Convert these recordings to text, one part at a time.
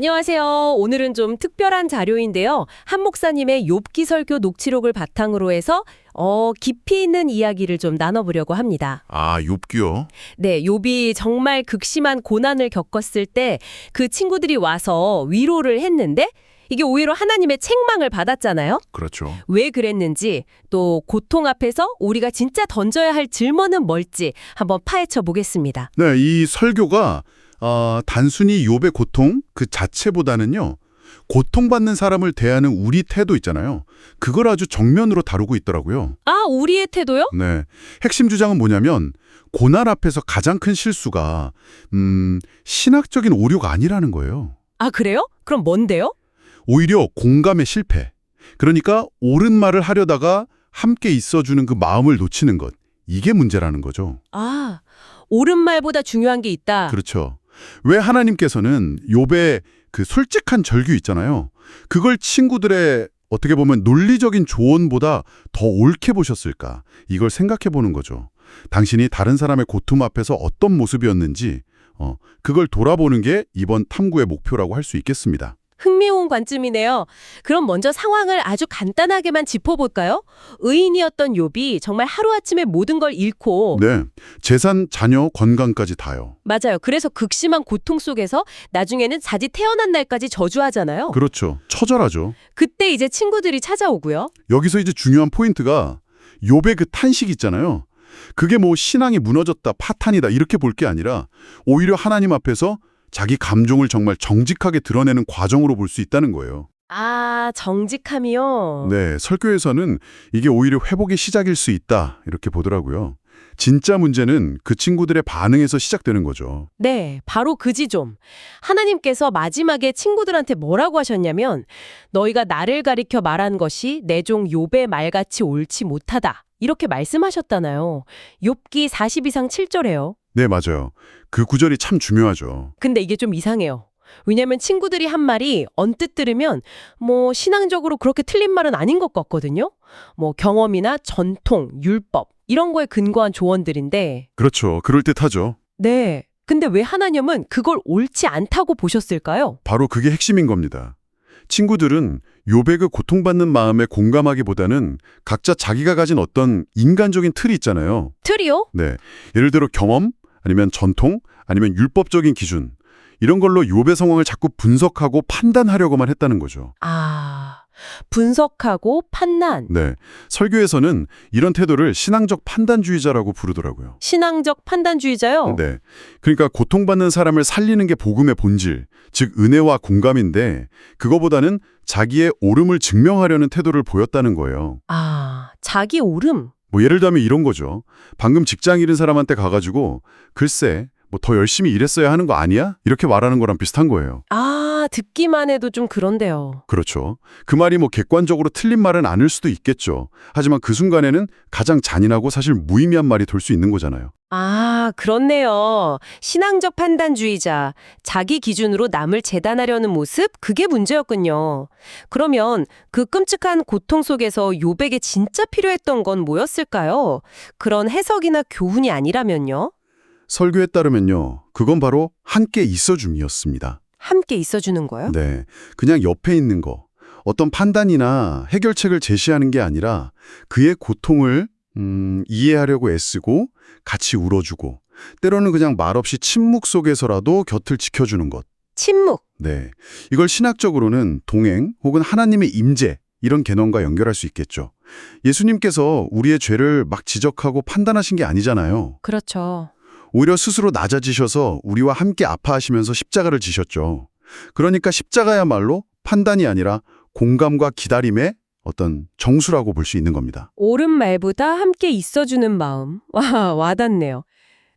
안녕하세요. 오늘은 좀 특별한 자료인데요. 한 목사님의 욥기 설교 녹취록을 바탕으로 해서 깊이 있는 이야기를 좀 나눠보려고 합니다. 아, 욥기요? 네, 욥이 정말 극심한 고난을 겪었을 때 그 친구들이 와서 위로를 했는데 이게 오히려 하나님의 책망을 받았잖아요. 그렇죠. 왜 그랬는지 또 고통 앞에서 우리가 진짜 던져야 할 질문은 뭘지 한번 파헤쳐 보겠습니다. 네, 이 설교가 단순히 욥의 고통 그 자체보다는요. 고통받는 사람을 대하는 우리 태도 있잖아요. 그걸 아주 정면으로 다루고 있더라고요. 아, 우리의 태도요? 네, 핵심 주장은 뭐냐면 고난 앞에서 가장 큰 실수가 신학적인 오류가 아니라는 거예요. 아, 그래요? 그럼 뭔데요? 오히려 공감의 실패. 그러니까 옳은 말을 하려다가 함께 있어주는 그 마음을 놓치는 것. 이게 문제라는 거죠. 아, 옳은 말보다 중요한 게 있다. 그렇죠. 왜 하나님께서는 욥의 그 솔직한 절규 있잖아요. 그걸 친구들의 어떻게 보면 논리적인 조언보다 더 옳게 보셨을까? 이걸 생각해 보는 거죠. 당신이 다른 사람의 고통 앞에서 어떤 모습이었는지 그걸 돌아보는 게 이번 탐구의 목표라고 할 수 있겠습니다. 흥미로운 관점이네요. 그럼 먼저 상황을 아주 간단하게만 짚어볼까요? 의인이었던 욥이 정말 하루아침에 모든 걸 잃고 네, 재산, 자녀, 건강까지 다요. 맞아요. 그래서 극심한 고통 속에서 나중에는 자지 태어난 날까지 저주하잖아요. 그렇죠. 처절하죠. 그때 이제 친구들이 찾아오고요. 여기서 이제 중요한 포인트가 욥의 그 탄식 있잖아요. 그게 뭐 신앙이 무너졌다, 파탄이다 이렇게 볼 게 아니라 오히려 하나님 앞에서 자기 감정을 정말 정직하게 드러내는 과정으로 볼 수 있다는 거예요. 아, 정직함이요? 네, 설교에서는 이게 오히려 회복의 시작일 수 있다 이렇게 보더라고요. 진짜 문제는 그 친구들의 반응에서 시작되는 거죠. 네, 바로 그 지점. 하나님께서 마지막에 친구들한테 뭐라고 하셨냐면 너희가 나를 가리켜 말한 것이 내 종 욥의 말같이 옳지 못하다. 이렇게 말씀하셨잖아요. 욥기 42장 7절에요. 네, 맞아요. 그 구절이 참 중요하죠. 근데 이게 좀 이상해요. 왜냐면 친구들이 한 말이 언뜻 들으면 뭐 신앙적으로 그렇게 틀린 말은 아닌 것 같거든요. 뭐 경험이나 전통, 율법 이런 거에 근거한 조언들인데 그렇죠. 그럴듯하죠. 네. 근데 왜 하나님은 그걸 옳지 않다고 보셨을까요? 바로 그게 핵심인 겁니다. 친구들은 욥의 그 고통받는 마음에 공감하기보다는 각자 자기가 가진 어떤 인간적인 틀이 있잖아요. 틀이요? 네, 예를 들어 경험, 아니면 전통, 아니면 율법적인 기준 이런 걸로 욥의 상황을 자꾸 분석하고 판단하려고만 했다는 거죠. 아, 분석하고 판단. 네, 설교에서는 이런 태도를 신앙적 판단주의자라고 부르더라고요. 신앙적 판단주의자요? 네, 그러니까 고통받는 사람을 살리는 게 복음의 본질, 즉 은혜와 공감인데 그거보다는 자기의 옳음을 증명하려는 태도를 보였다는 거예요. 아, 자기 옳음. 뭐 예를 들면 이런 거죠. 방금 직장 잃은 사람한테 가가지고 글쎄 뭐 더 열심히 일했어야 하는 거 아니야? 이렇게 말하는 거랑 비슷한 거예요. 아, 듣기만 해도 좀 그런데요. 그렇죠. 그 말이 뭐 객관적으로 틀린 말은 아닐 수도 있겠죠. 하지만 그 순간에는 가장 잔인하고 사실 무의미한 말이 될 수 있는 거잖아요. 아, 그렇네요. 신앙적 판단주의자, 자기 기준으로 남을 재단하려는 모습, 그게 문제였군요. 그러면 그 끔찍한 고통 속에서 욥에게 진짜 필요했던 건 뭐였을까요? 그런 해석이나 교훈이 아니라면요? 설교에 따르면요. 그건 바로 함께 있어줌이었습니다. 함께 있어주는 거요? 네. 그냥 옆에 있는 거. 어떤 판단이나 해결책을 제시하는 게 아니라 그의 고통을 이해하려고 애쓰고 같이 울어주고 때로는 그냥 말없이 침묵 속에서라도 곁을 지켜주는 것. 침묵. 네, 이걸 신학적으로는 동행 혹은 하나님의 임재 이런 개념과 연결할 수 있겠죠. 예수님께서 우리의 죄를 막 지적하고 판단하신 게 아니잖아요. 그렇죠. 오히려 스스로 낮아지셔서 우리와 함께 아파하시면서 십자가를 지셨죠. 그러니까 십자가야말로 판단이 아니라 공감과 기다림의 어떤 정수라고 볼 수 있는 겁니다. 옳은 말보다 함께 있어주는 마음. 와, 와닿네요.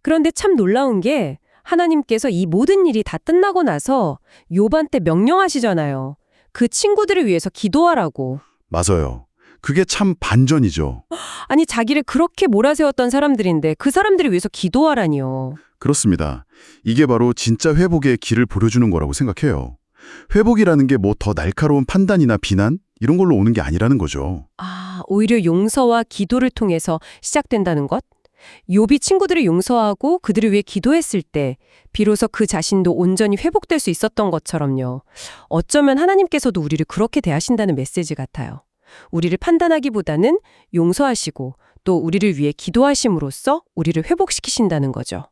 그런데 참 놀라운 게 하나님께서 이 모든 일이 다 끝나고 나서 욥한테 명령하시잖아요. 그 친구들을 위해서 기도하라고. 맞아요. 그게 참 반전이죠. 아니, 자기를 그렇게 몰아세웠던 사람들인데 그 사람들을 위해서 기도하라니요. 그렇습니다. 이게 바로 진짜 회복의 길을 보여주는 거라고 생각해요. 회복이라는 게 뭐 더 날카로운 판단이나 비난? 이런 걸로 오는 게 아니라는 거죠. 아, 오히려 용서와 기도를 통해서 시작된다는 것? 욥이 친구들을 용서하고 그들을 위해 기도했을 때 비로소 그 자신도 온전히 회복될 수 있었던 것처럼요. 어쩌면 하나님께서도 우리를 그렇게 대하신다는 메시지 같아요. 우리를 판단하기보다는 용서하시고 또 우리를 위해 기도하심으로써 우리를 회복시키신다는 거죠.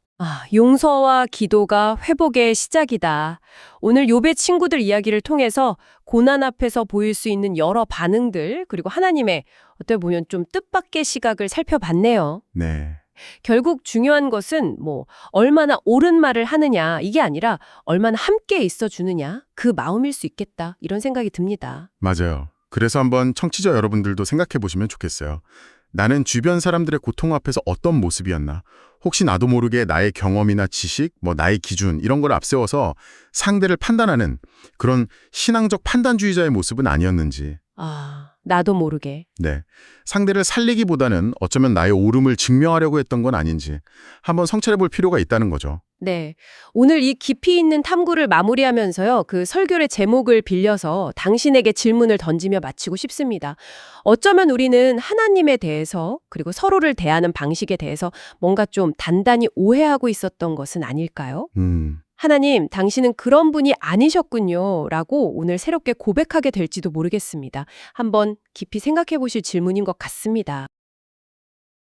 용서와 기도가 회복의 시작이다. 오늘 욥의 친구들 이야기를 통해서 고난 앞에서 보일 수 있는 여러 반응들, 그리고 하나님의 어떻게 보면 좀 뜻밖의 시각을 살펴봤네요. 네. 결국 중요한 것은 얼마나 옳은 말을 하느냐, 이게 아니라 얼마나 함께 있어주느냐, 그 마음일 수 있겠다, 이런 생각이 듭니다. 맞아요. 그래서 한번 청취자 여러분들도 생각해 보시면 좋겠어요. 나는 주변 사람들의 고통 앞에서 어떤 모습이었나? 혹시 나도 모르게 나의 경험이나 지식, 나의 기준 이런 걸 앞세워서 상대를 판단하는 그런 신앙적 판단주의자의 모습은 아니었는지. 나도 모르게. 네. 상대를 살리기보다는 어쩌면 나의 옳음을 증명하려고 했던 건 아닌지 한번 성찰해 볼 필요가 있다는 거죠. 네. 오늘 이 깊이 있는 탐구를 마무리하면서요, 그 설교의 제목을 빌려서 당신에게 질문을 던지며 마치고 싶습니다. 어쩌면 우리는 하나님에 대해서, 그리고 서로를 대하는 방식에 대해서 뭔가 좀 단단히 오해하고 있었던 것은 아닐까요? 하나님, 당신은 그런 분이 아니셨군요. 라고 오늘 새롭게 고백하게 될지도 모르겠습니다. 한번 깊이 생각해 보실 질문인 것 같습니다.